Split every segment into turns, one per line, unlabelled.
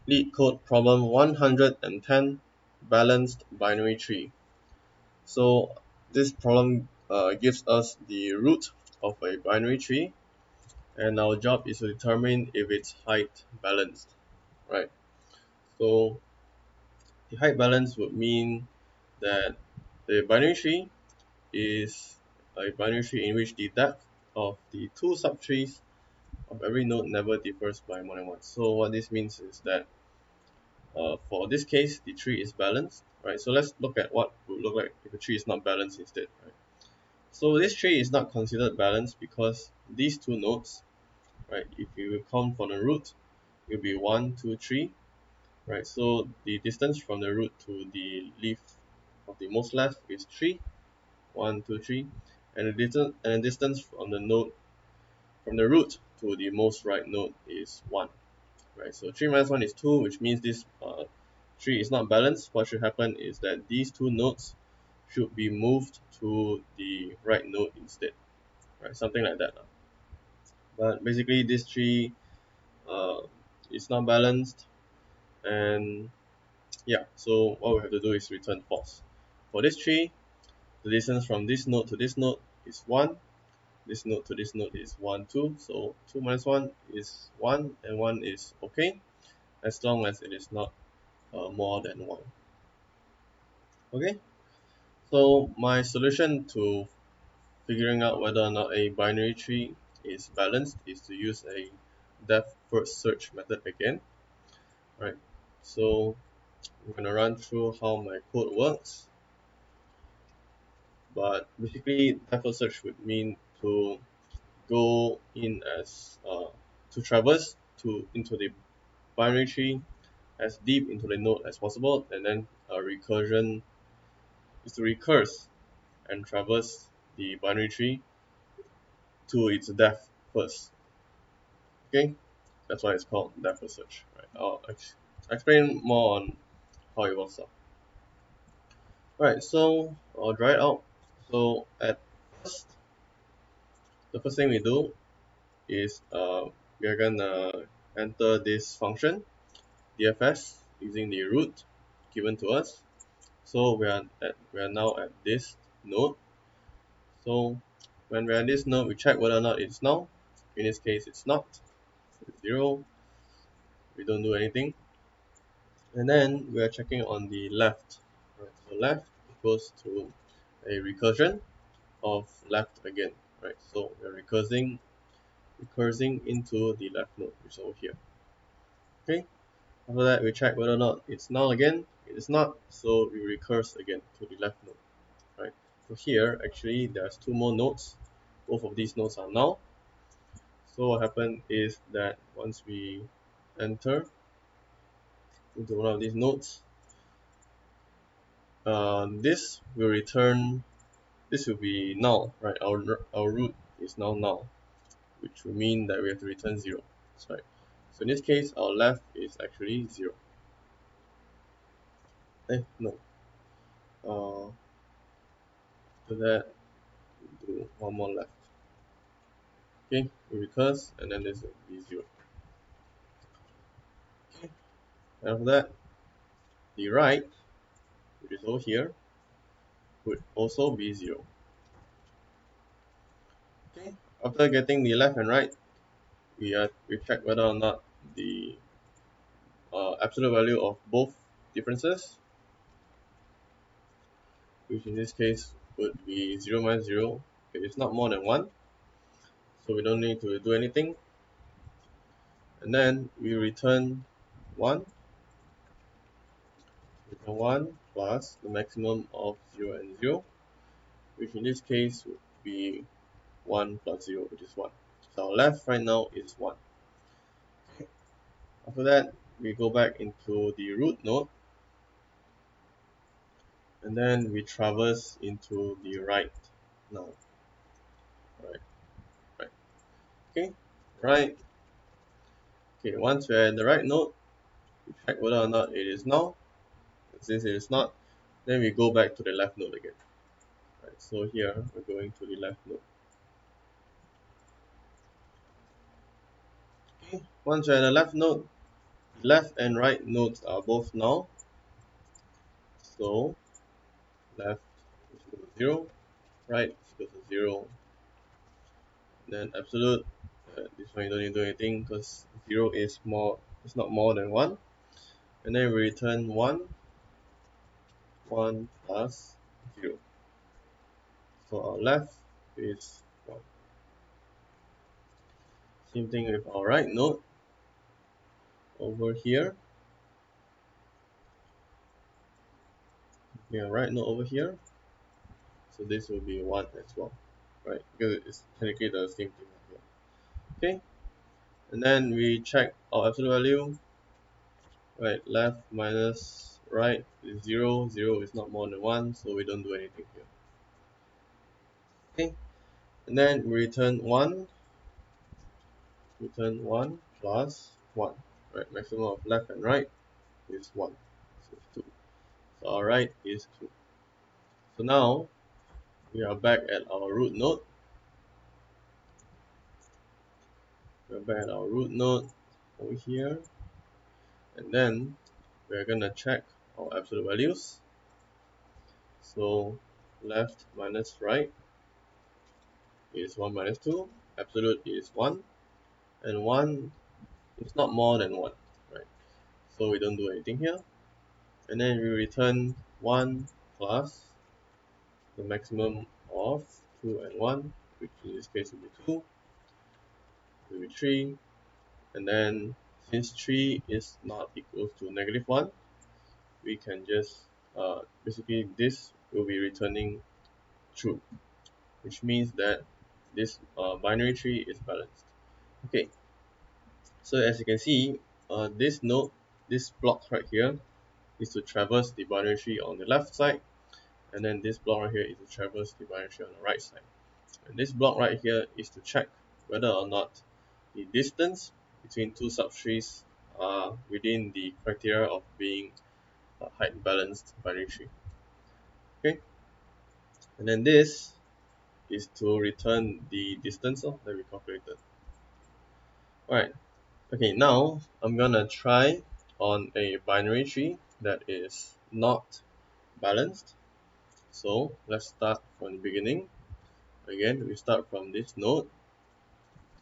LeetCode Problem 110, Balanced Binary Tree. So this problem gives us the root of a binary tree, and our job is to determine if its height balanced, right? So the height balance would mean that the binary tree is a binary tree in which the depth of the two subtrees of every node never differs by more than one. So what this means is that for this case, the tree is balanced, right? So let's look at what would look like if a tree is not balanced instead, right? So this tree is not considered balanced because these two nodes, right? If you count from the root, it will be 1, 2, 3, right? So the distance from the root to the leaf of the most left is 3, 1, 2, 3, and the distance from the node from the root to the most right node is 1. Right, so 3 minus 1 is 2, which means this tree is not balanced. What should happen is that these two nodes should be moved to the right node instead, right? Something like that. But basically, this tree uh, is not balanced, and yeah, so what we have to do is return false. For this tree, the distance from this node to this node is 1. This node to this node is 1, 2. So 2 minus 1 is 1, and 1 is okay, as long as it is not more than 1. Okay, so my solution to figuring out whether or not a binary tree is balanced is to use a depth first search method again. Right, so I'm going to run through how my code works, but basically depth first search would mean to go in as to traverse into the binary tree as deep into the node as possible, and then a recursion is to recurse and traverse the binary tree to its depth first. Okay, that's why it's called depth first search. Right, I'll explain more on how it works out. Right, so I'll draw it out. So at first, the first thing we do is we are gonna enter this function dfs using the root given to us. So we are now at this node. So when we're at this node, we check whether or not it's null. In this case, it's not. It's 0. We don't do anything. And then we are checking on the left. Right, so left equals to a recursion of left again. Right, so we are recursing into the left node, which is over here. Okay. After that, we check whether or not it's null again. It is not, so we recurse again to the left node. Right. So here, actually, there's two more nodes. Both of these nodes are null. So what happened is that once we enter into one of these nodes, this will return. This will be null, right? Our root is now null, which will mean that we have to return 0. That's right. So in this case, our left is actually 0. No. After that, do one more left. Okay, we recurse, and then this will be 0. Okay, and after that, the right, which is over here, would also be 0. Okay, after getting the left and right, we check whether or not the absolute value of both differences, which in this case would be 0 minus 0. Okay, it's not more than 1, so we don't need to do anything. And then we return 1, plus the maximum of 0 and 0, which in this case would be 1 plus 0, which is 1. So our left right now is 1. After that, we go back into the root node, and then we traverse into the right now. Right, right. Okay, right. Okay, once we're in the right node, we check whether or not it is null. Since it is not, then we go back to the left node again. Right, so here we're going to the left node. Okay, once we're in the left node, left and right nodes are both null, so left is equal to 0, right is equal to 0. Then absolute, this one you don't need to do anything because 0 is not more than 1. And then we return 1 plus 0. So our left is 1. Same thing with our right node over here. We have right node over here. So this will be 1 as well, right? Because it's technically the same thing here. Okay, and then we check our absolute value. Right, left minus right is 0. 0 is not more than 1, so we don't do anything here. Okay, and then we return 1 plus 1. Right, maximum of left and right is 1, so it's 2. So our right is 2. So now we are back at our root node. We're back at our root node over here, and then we're gonna check our absolute values. So left minus right is 1 minus 2, absolute is 1, and 1 is not more than 1, right? So we don't do anything here. And then we return 1 plus the maximum of 2 and 1, which in this case will be 2, will be 3, and then since 3 is not equal to negative 1, we can just basically this will be returning true, which means that this binary tree is balanced. Okay, so as you can see, this block right here is to traverse the binary tree on the left side, and then this block right here is to traverse the binary tree on the right side. And this block right here is to check whether or not the distance between two subtrees are within the criteria of being a height balanced binary tree. Okay, and then this is to return the distance that we calculated. Alright, okay, now I'm gonna try on a binary tree that is not balanced. So let's start from the beginning. Again, we start from this node,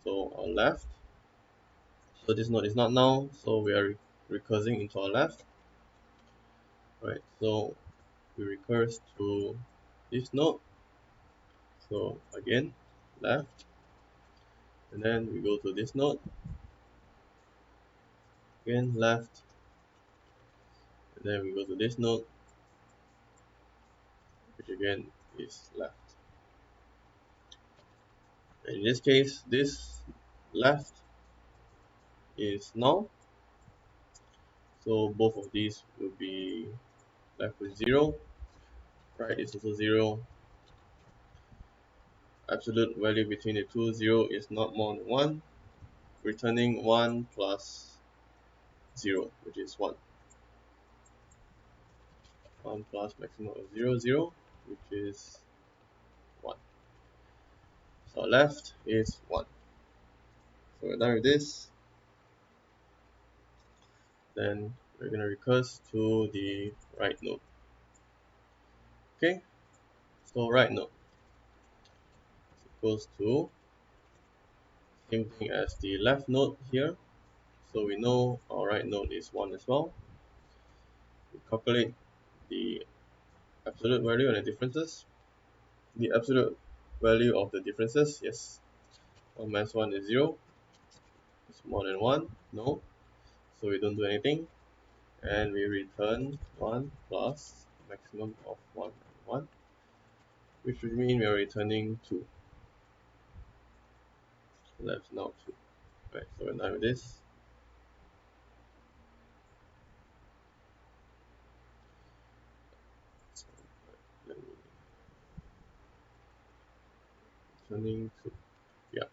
so our left. So this node is not null, so we are recursing into our left. Right, so we recurse to this node, so again left, and then we go to this node, again left, and then we go to this node, which again is left. And in this case, this left is null, so both of these will be left with 0, right is also 0, absolute value between the two, 0 is not more than 1, returning 1 plus 0, which is 1. 1 plus maximum of 0, 0, which is 1. So left is 1. So we're done with this. Then we're going to recurse to the right node. Okay, so right node is equals to same thing as the left node here. So we know our right node is 1 as well. We calculate the absolute value and the differences. The absolute value of the differences, yes, 1 minus 1 is 0. It's more than 1, no. So we don't do anything. And we return 1 plus maximum of 1 and 1, which would mean we are returning 2. So that's now 2. Right, so we're done with this. So, let me returning 2. Yeah, so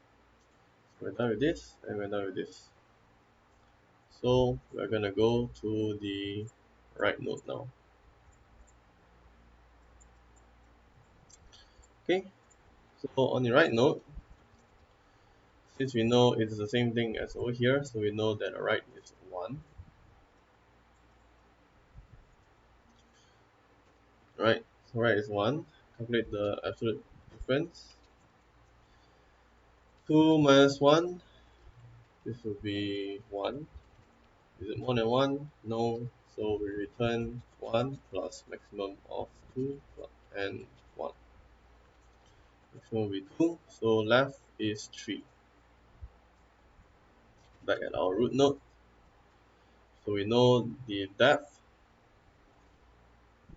we're done with this, and we're done with this. So we're gonna go to the right node now. Okay, so on the right node, since we know it's the same thing as over here, so we know that the right is 1. Right, so right is 1. Calculate the absolute difference. 2 minus 1, this will be 1. Is it more than 1? No. So we return 1 plus maximum of 2 and 1. Maximum will be 2. So left is 3. Back at our root node. So we know the depth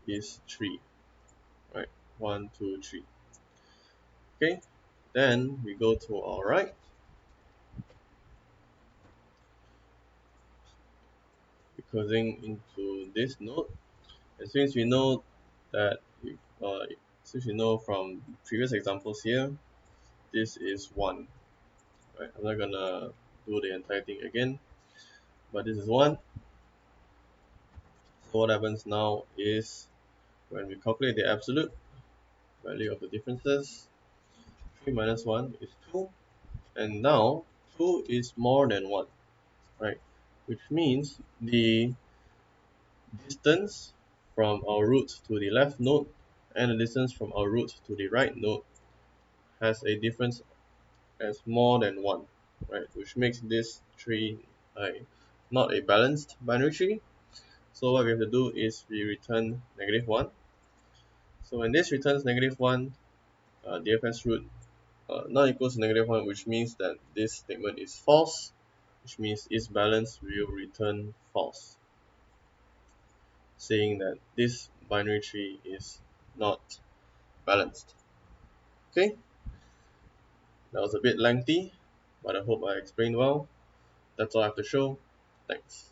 is 3. Right? 1, 2, 3. Okay. Then we go to our right. We're cursing into this node. And since we know that, uh, since we know from previous examples here, this is 1. Right? I'm not gonna do the entire thing again, but this is 1. So what happens now is when we calculate the absolute value of the differences, 3 minus 1 is 2, and now 2 is more than 1, right? Which means the distance from our root to the left node and the distance from our root to the right node has a difference as more than 1, right? Which makes this tree not a balanced binary tree. So what we have to do is we return -1. So when this returns -1, DFS root not equals to -1, which means that this statement is false, which means its balance will return false, saying that this binary tree is not balanced. Okay, that was a bit lengthy, but I hope I explained well. That's all I have to show. Thanks.